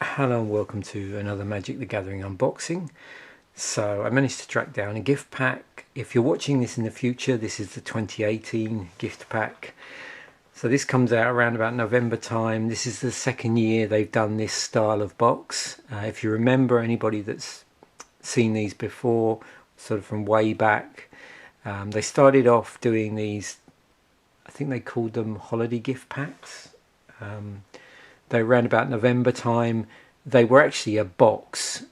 Hello and welcome to another Magic the Gathering unboxing. So I managed to track down a gift pack. If you're watching this in the future, this is the 2018 gift pack. So this comes out around about November time. This is the second year they've done this style of box. If you remember, anybody that's seen these before, sort of from way back, they started off doing these, I think they called them holiday gift packs. They ran about November time. They were actually a box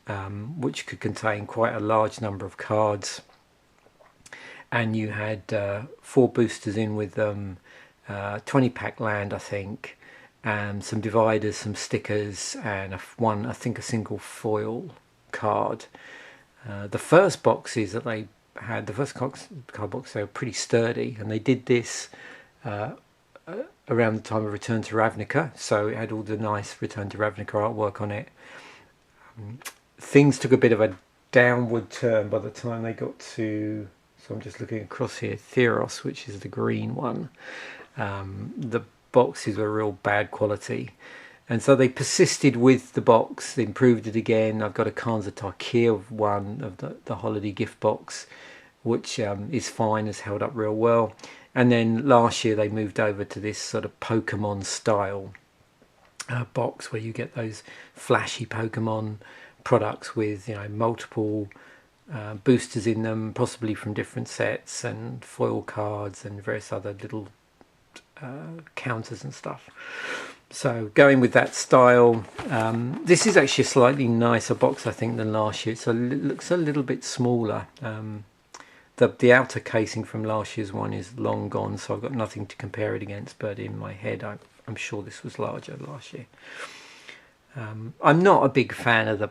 which could contain quite a large number of cards, and you had 4 boosters in with them, 20 pack land I think, and some dividers, some stickers, and I think a single foil card. The first boxes that they had, the first card box, they were pretty sturdy, and they did this around the time of Return to Ravnica, so it had all the nice Return to Ravnica artwork on it. Things took a bit of a downward turn by the time they got to, so I'm just looking across here, Theros, which is the green one. The boxes were real bad quality, and so they persisted with the box. They improved it again. I've got a Khans of Tarkir one of the holiday gift box, which is fine, has held up real well. And then last year they moved over to this sort of Pokemon style box where you get those flashy Pokemon products with, you know, multiple boosters in them, possibly from different sets, and foil cards and various other little counters and stuff. So going with that style, this is actually a slightly nicer box I think than last year. So it looks a little bit smaller. The outer casing from last year's one is long gone, so I've got nothing to compare it against, but in my head I'm sure this was larger last year. I'm not a big fan of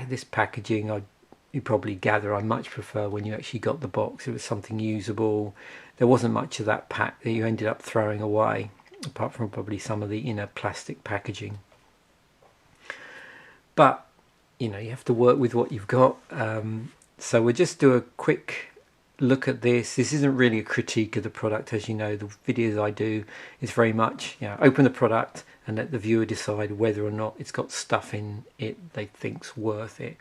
this packaging. You probably gather I much prefer when you actually got the box. It was something usable. There wasn't much of that pack that you ended up throwing away, apart from probably some of the inner plastic packaging. But you know, you have to work with what you've got. So we'll just do a quick look at this. This isn't really a critique of the product. As you know, the videos I do is very much, you know, open the product and let the viewer decide whether or not it's got stuff in it they think's worth it.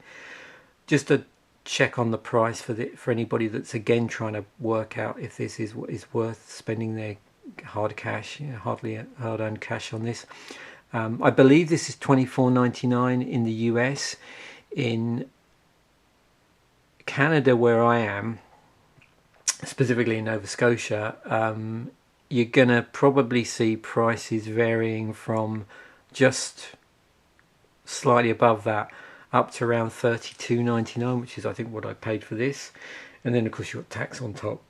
Just a check on the price for anybody that's again trying to work out if this is worth spending their hard cash, you know, hard-earned cash on this. I believe this is $24.99 in the US. In Canada, where I am, specifically in Nova Scotia, you're gonna probably see prices varying from just slightly above that up to around $32.99, which is I think what I paid for this, and then of course you've got tax on top,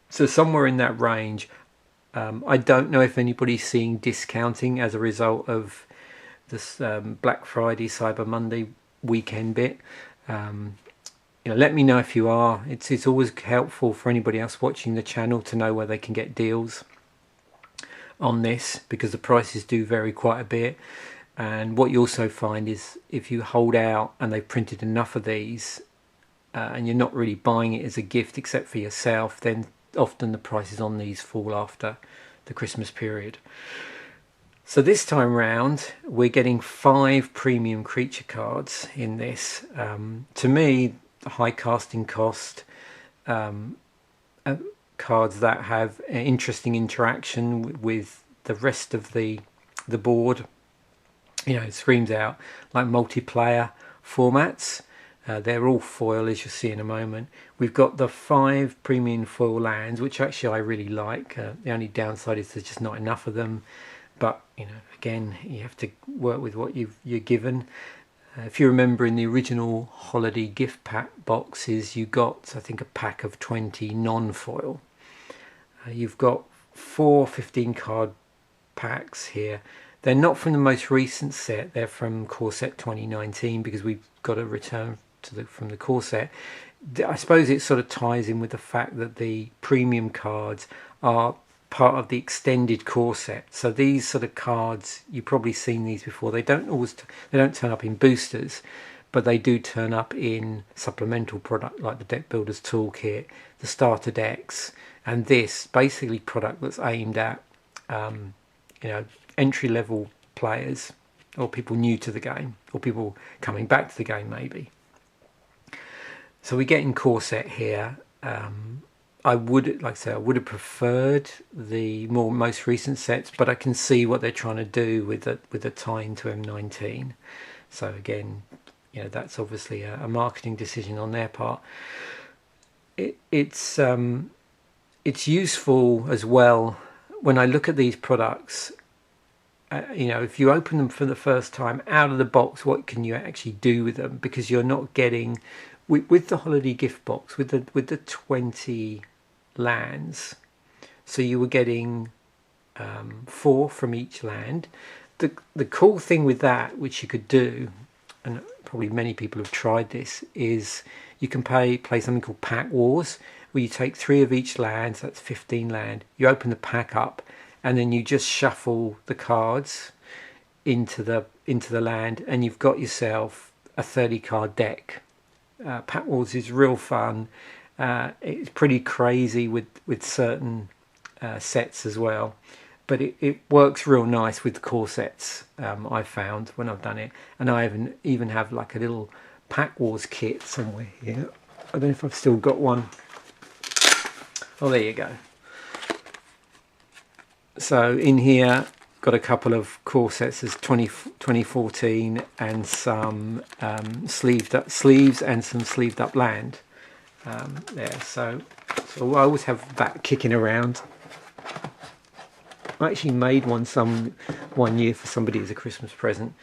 so somewhere in that range. I don't know if anybody's seeing discounting as a result of this Black Friday, Cyber Monday weekend bit. You know, let me know if you are. It's always helpful for anybody else watching the channel to know where they can get deals on this, because the prices do vary quite a bit. And what you also find is if you hold out and they've printed enough of these and you're not really buying it as a gift except for yourself, then often the prices on these fall after the Christmas period. So this time round we're getting 5 premium creature cards in this. To me, high casting cost, cards that have interesting interaction with the rest of the board. You know, it screams out like multiplayer formats. They're all foil, as you'll see in a moment. We've got the 5 premium foil lands, which actually I really like. The only downside is there's just not enough of them, but you know, again, you have to work with what you're given. If you remember, in the original holiday gift pack boxes, you got, I think, a pack of 20 non-foil. You've got 4 15 card packs here. They're not from the most recent set. They're from Core Set 2019, because we've got a return from the core set. I suppose it sort of ties in with the fact that the premium cards are part of the extended core set. So these sort of cards, you've probably seen these before. They don't turn up in boosters, but they do turn up in supplemental product like the Deck Builders Toolkit, the starter decks, and this basically product that's aimed at you know, entry level players or people new to the game, or people coming back to the game maybe. So we're getting core set here. I would, like I say, I would have preferred the most recent sets, but I can see what they're trying to do with the tie into M19. So again, you know, that's obviously a marketing decision on their part. It's useful as well when I look at these products. You know, if you open them for the first time out of the box, what can you actually do with them? Because you're not getting with the holiday gift box with the 20 lands. So you were getting 4 from each land. The cool thing with that, which you could do, and probably many people have tried this, is you can play something called Pack Wars, where you take 3 of each land, so that's 15 land. You open the pack up, and then you just shuffle the cards into the land, and you've got yourself a 30 card deck. Pack Wars is real fun. It's pretty crazy with certain sets as well, but it works real nice with core sets. I've found when I've done it, and I even have like a little Pack Wars kit somewhere here. I don't know if I've still got one. Oh, there you go. So in here, got a couple of core sets as 2014 and some sleeves and some sleeved up land there. So I always have that kicking around. I actually made one year for somebody as a Christmas present,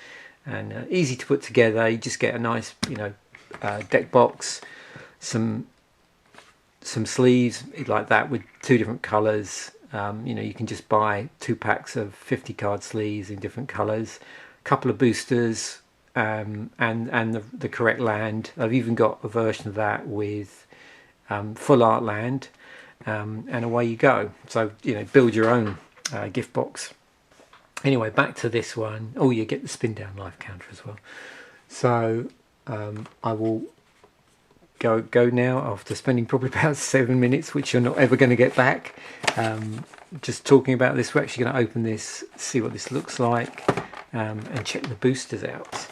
and easy to put together. You just get a nice, you know, deck box, some sleeves like that with 2 different colours. You know, you can just buy 2 packs of 50 card sleeves in different colours, a couple of boosters, and the correct land. I've even got a version of that with full art land, and away you go. So, you know, build your own gift box. Anyway, back to this one. Oh, you get the spin down life counter as well. So I will go now after spending probably about 7 minutes, which you're not ever going to get back. Just talking about this, we're actually going to open this, see what this looks like, and check the boosters out.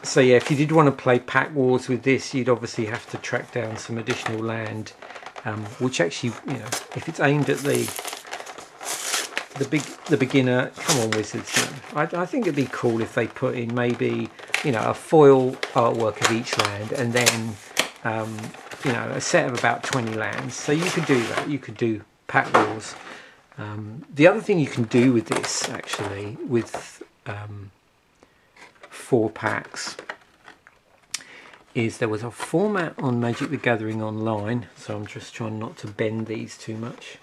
So yeah, if you did want to play Pack Wars with this, you'd obviously have to track down some additional land, which actually, you know, if it's aimed at the beginner, come on Wizards, you know, I think it'd be cool if they put in maybe, you know, a foil artwork of each land, and then you know, a set of about 20 lands. So you could do that. You could do Pack Wars. The other thing you can do with this, actually, with 4 packs, is there was a format on Magic the Gathering Online, so I'm just trying not to bend these too much,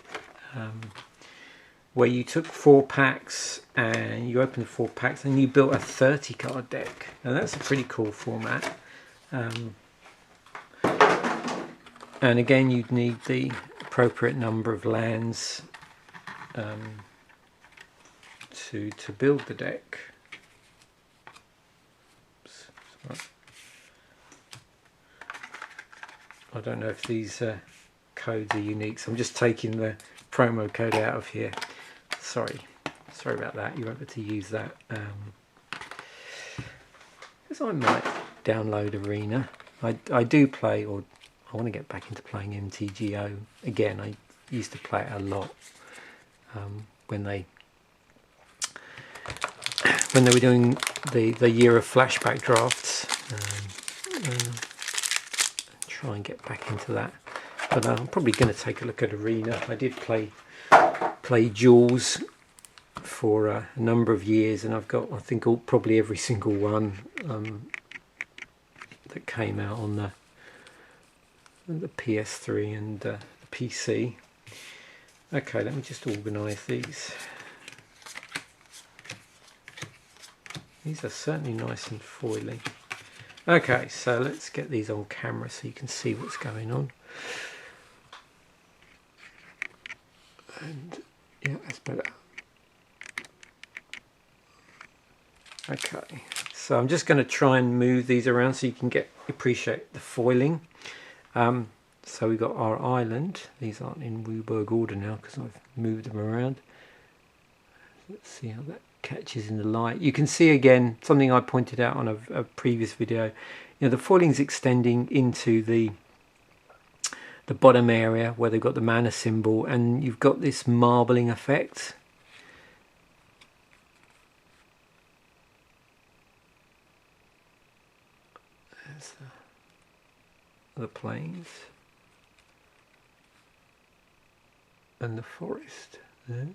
where you took 4 packs and you opened the 4 packs and you built a 30 card deck. Now that's a pretty cool format. And again, you'd need the appropriate number of lands to build the deck. Oops, I don't know if these codes are unique, so I'm just taking the promo code out of here. Sorry about that. You won't be able to use that. Because I might download Arena. I do play, or I want to get back into playing MTGO again. I used to play it a lot when they were doing the year of flashback drafts. Try and get back into that, but I'm probably going to take a look at Arena. I did play Duels for a number of years, and I've got, I think, probably every single one that came out on the PS3 and the PC. Okay, let me just organise these. These are certainly nice and foily. Okay, so let's get these on camera so you can see what's going on. And yeah, that's better. Okay, so I'm just going to try and move these around so you can appreciate the foiling. So we've got our island. These aren't in WUBRG order now because I've moved them around. Let's see how that catches in the light. You can see again something I pointed out on a previous video. You know, the foiling's extending into the bottom area where they've got the mana symbol, and you've got this marbling effect. There's the plains and the forest there.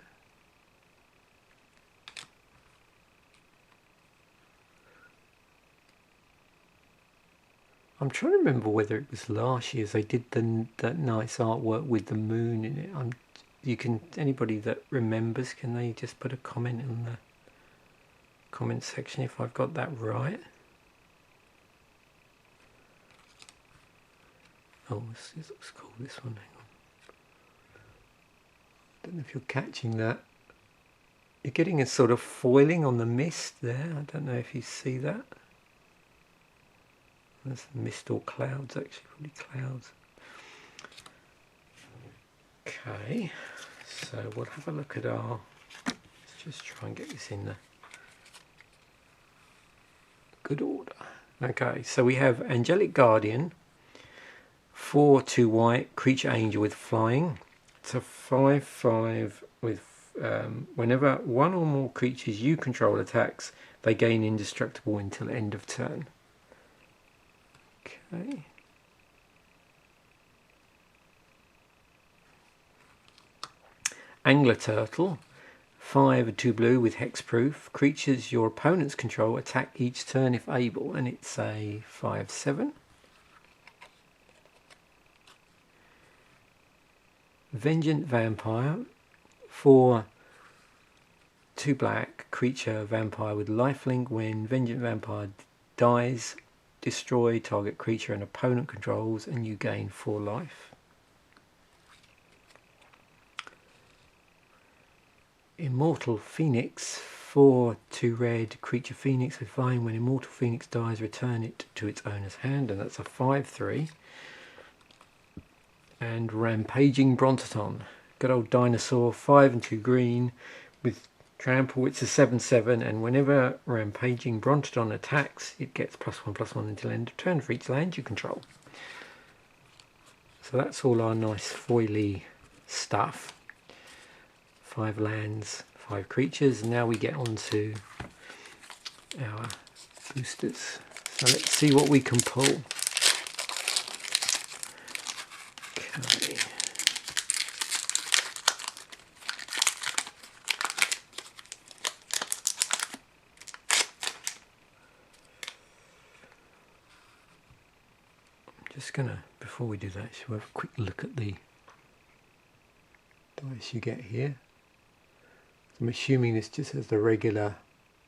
I'm trying to remember whether it was last year's they did that nice artwork with the moon in it. You can, anybody that remembers, can they just put a comment in the comment section if I've got that right? Oh, this looks cool, this one. Hang on. Don't know if you're catching that. You're getting a sort of foiling on the mist there. I don't know if you see that. There's mist or clouds, actually, probably clouds. Okay, so we'll have a look at our, let's just try and get this in the good order. Okay, so we have Angelic Guardian, 4/2 white, creature angel with flying. It's a 5/5 with, whenever one or more creatures you control attacks, they gain indestructible until end of turn. Okay. Angler Turtle, 5/2 blue with hexproof. Creatures your opponents control attack each turn if able, and it's a 5/7. Vengeant Vampire, 4/2 black, creature vampire with lifelink. When Vengeant Vampire dies, destroy target creature an opponent controls and you gain 4 life. Immortal Phoenix, 4/2 red, creature phoenix with vine. When Immortal Phoenix dies, return it to its owner's hand, and that's a 5/3. And Rampaging Brontoton, good old dinosaur, 5/2 green with trample. It's a 7/7, and whenever Rampaging Brontoton attacks, it gets +1/+1 until end of turn for each land you control. So that's all our nice foily stuff. 5 lands, 5 creatures. Now we get on to our boosters. So let's see what we can pull. Okay. Just gonna, before we do that, we'll have a quick look at the dice you get here. I'm assuming this just has the regular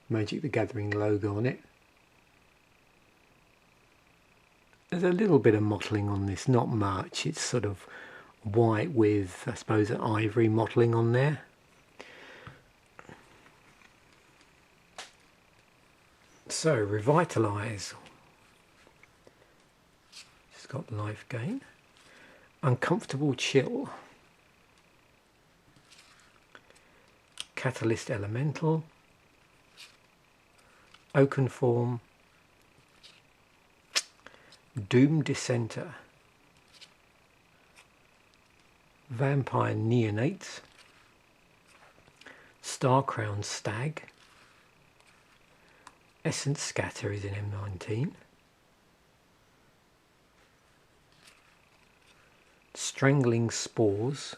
Magic the Gathering logo on it. There's a little bit of mottling on this, not much. It's sort of white with, I suppose, an ivory mottling on there. So, Revitalise. It's got life gain. Uncomfortable Chill. Catalyst Elemental. Oakenform. Doom Dissenter. Vampire Neonate. Starcrown Stag. Essence Scatter is in M19. Strangling Spores.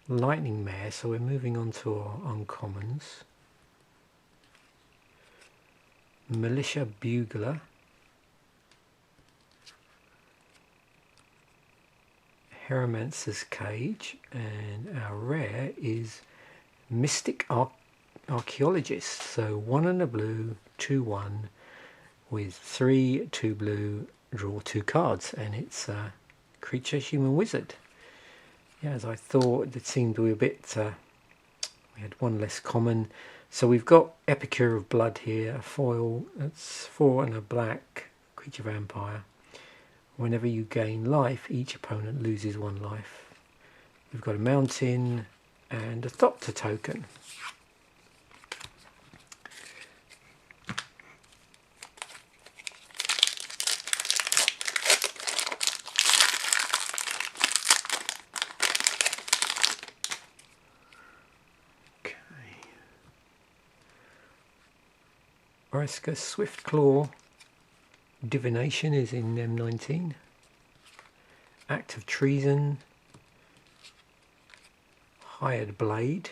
Lightning Mare, so we're moving on to our uncommons. Militia Bugler. Hieromancer's Cage, and our rare is Mystic Archaeologist. So 1 and a blue, 2/1 with 3/2 blue, draw 2 cards, and it's a creature human wizard. Yeah, as I thought, it seemed to be a bit, we had 1 less common. So we've got Epicure of Blood here, a foil, that's 4 and a black, creature vampire. Whenever you gain life, each opponent loses 1 life. We've got a mountain and a Thopter token. Oriska Swiftclaw Divination is in M19. Act of Treason, Hired Blade.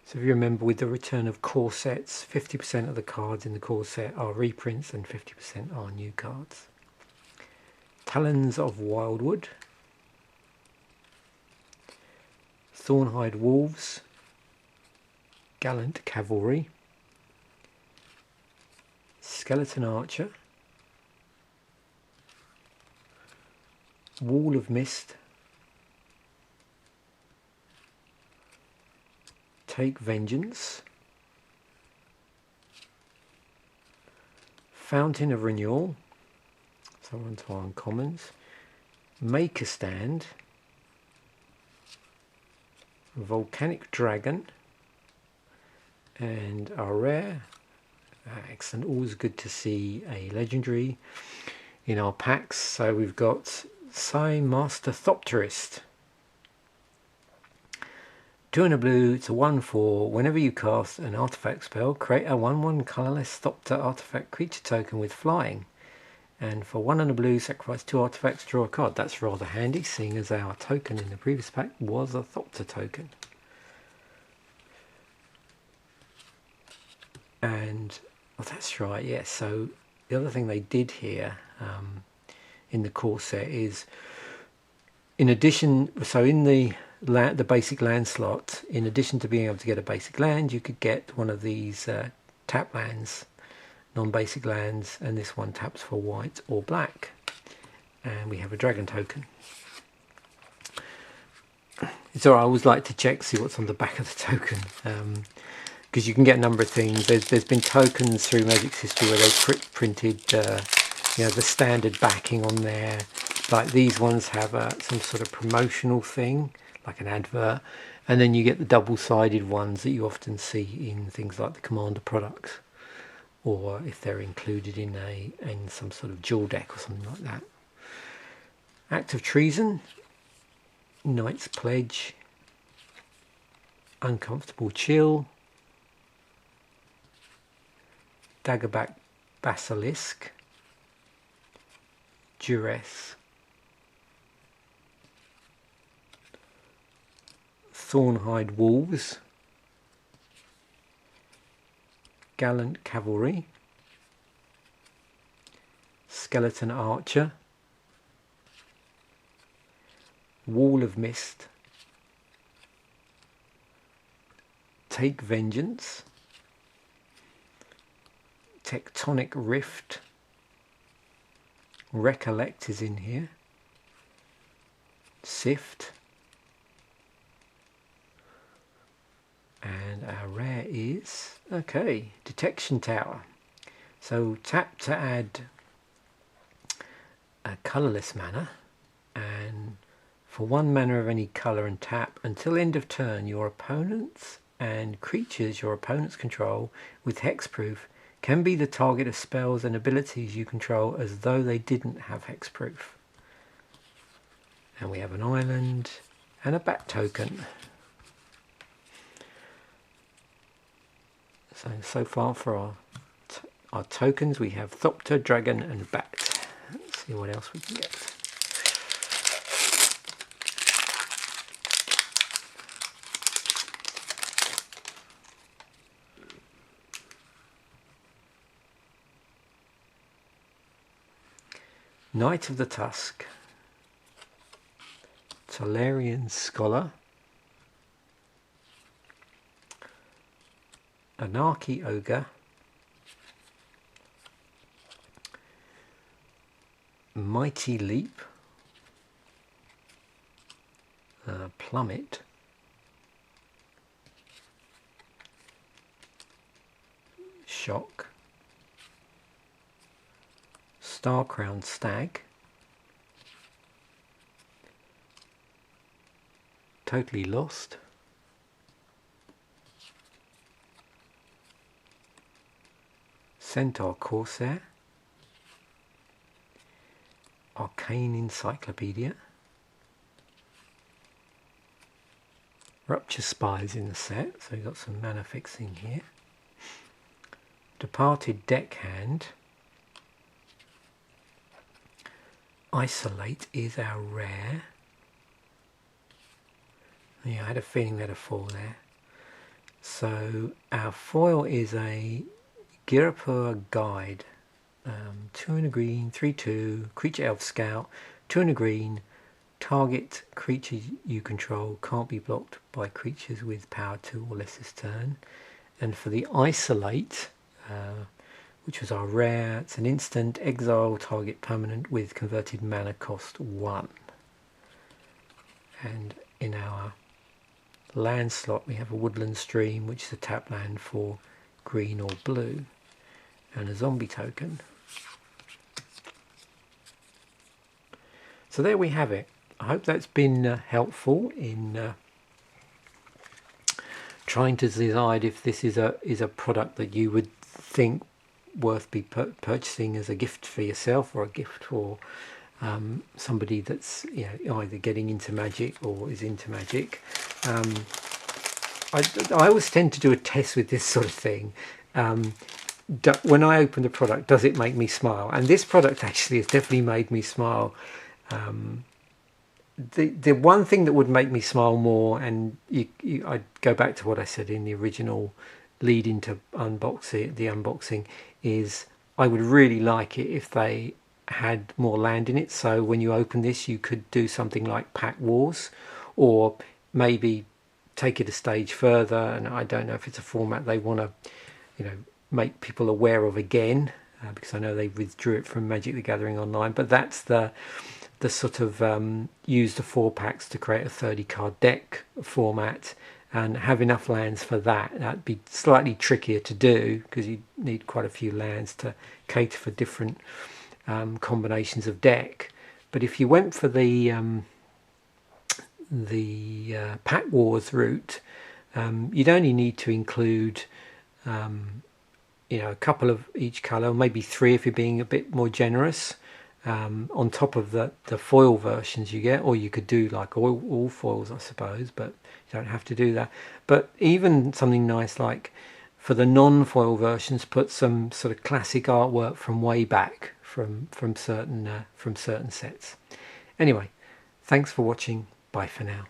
So if you remember, with the return of core sets, 50% of the cards in the core set are reprints and 50% are new cards. Talons of Wildwood, Thornhide Wolves, Gallant Cavalry, Skeleton Archer, Wall of Mist, Take Vengeance, Fountain of Renewal, so on to our uncommons, Make a Stand, Volcanic Dragon, and our rare. Excellent, always good to see a legendary in our packs. So we've got Sai Master Thopterist. 2 and a blue, it's a 1/4. Whenever you cast an artifact spell, create a 1/1 colorless Thopter artifact creature token with flying. And for 1 and a blue, sacrifice 2 artifacts, draw a card. That's rather handy, seeing as our token in the previous pack was a Thopter token. And oh, that's right, yes. So the other thing they did here in the core set is, in addition, so in the basic land slot, in addition to being able to get a basic land, you could get one of these tap lands, non-basic lands, and this one taps for white or black. And we have a dragon token. It's alright, I always like to check, see what's on the back of the token. Because you can get a number of things. There's been tokens through Magic's history where they've printed you know, the standard backing on there. Like these ones have some sort of promotional thing, like an advert, and then you get the double-sided ones that you often see in things like the Commander products, or if they're included in some sort of dual deck or something like that. Act of Treason, Knight's Pledge, Uncomfortable Chill, Daggerback Basilisk, Duress, Thornhide Wolves, Gallant Cavalry, Skeleton Archer, Wall of Mist, Take Vengeance, Tectonic Rift, Recollect is in here, Sift, and our rare is, okay, Detection Tower. So tap to add a colourless mana, and for 1 mana of any colour and tap, until end of turn, your opponents and creatures your opponents control with hexproof can be the target of spells and abilities you control as though they didn't have hexproof. And we have an island and a bat token. So far for our tokens, we have Thopter, Dragon and Bat. Let's see what else we can get. Knight of the Tusk, Tolarian Scholar, Anarchy Ogre, Mighty Leap, Plummet, Shock, Star-Crowned Stag, totally lost. Centaur Corsair. Arcane Encyclopedia. Rupture Spies in the set, so we've got some mana fixing here. Departed Deckhand. Isolate is our rare. Yeah, I had a feeling we had a foil there. So our foil is a Ghirapur Guide. 2 and a green, 3/2, creature elf scout, 2 and a green, target creature you control can't be blocked by creatures with power 2 or less this turn. And for the Isolate, which was our rare, it's an instant, exile target permanent with converted mana cost 1. And in our land slot we have a Woodland Stream, which is a tap land for green or blue, and a zombie token. So there we have it. I hope that's been helpful in trying to decide if this is a product that you would think worth be purchasing as a gift for yourself or a gift for somebody that's either getting into Magic or is into Magic. I always tend to do a test with this sort of thing. When I open the product, does it make me smile? And this product actually has definitely made me smile. The one thing that would make me smile more, and I'd go back to what I said in the original lead into the unboxing, is I would really like it if they had more land in it. So when you open this, you could do something like Pack Wars, or maybe take it a stage further. And I don't know if it's a format they want to, make people aware of again, because I know they withdrew it from Magic the Gathering Online. But that's the sort of use the 4 packs to create a 30 card deck format and have enough lands for that. That'd be slightly trickier to do because you need quite a few lands to cater for different combinations of deck. But if you went for the Pack Wars route, you'd only need to include a couple of each colour, maybe 3 if you're being a bit more generous, on top of the foil versions you get. Or you could do like all foils, I suppose, but you don't have to do that. But even something nice like for the non-foil versions, put some sort of classic artwork from way back from certain sets. Anyway, thanks for watching. Bye for now.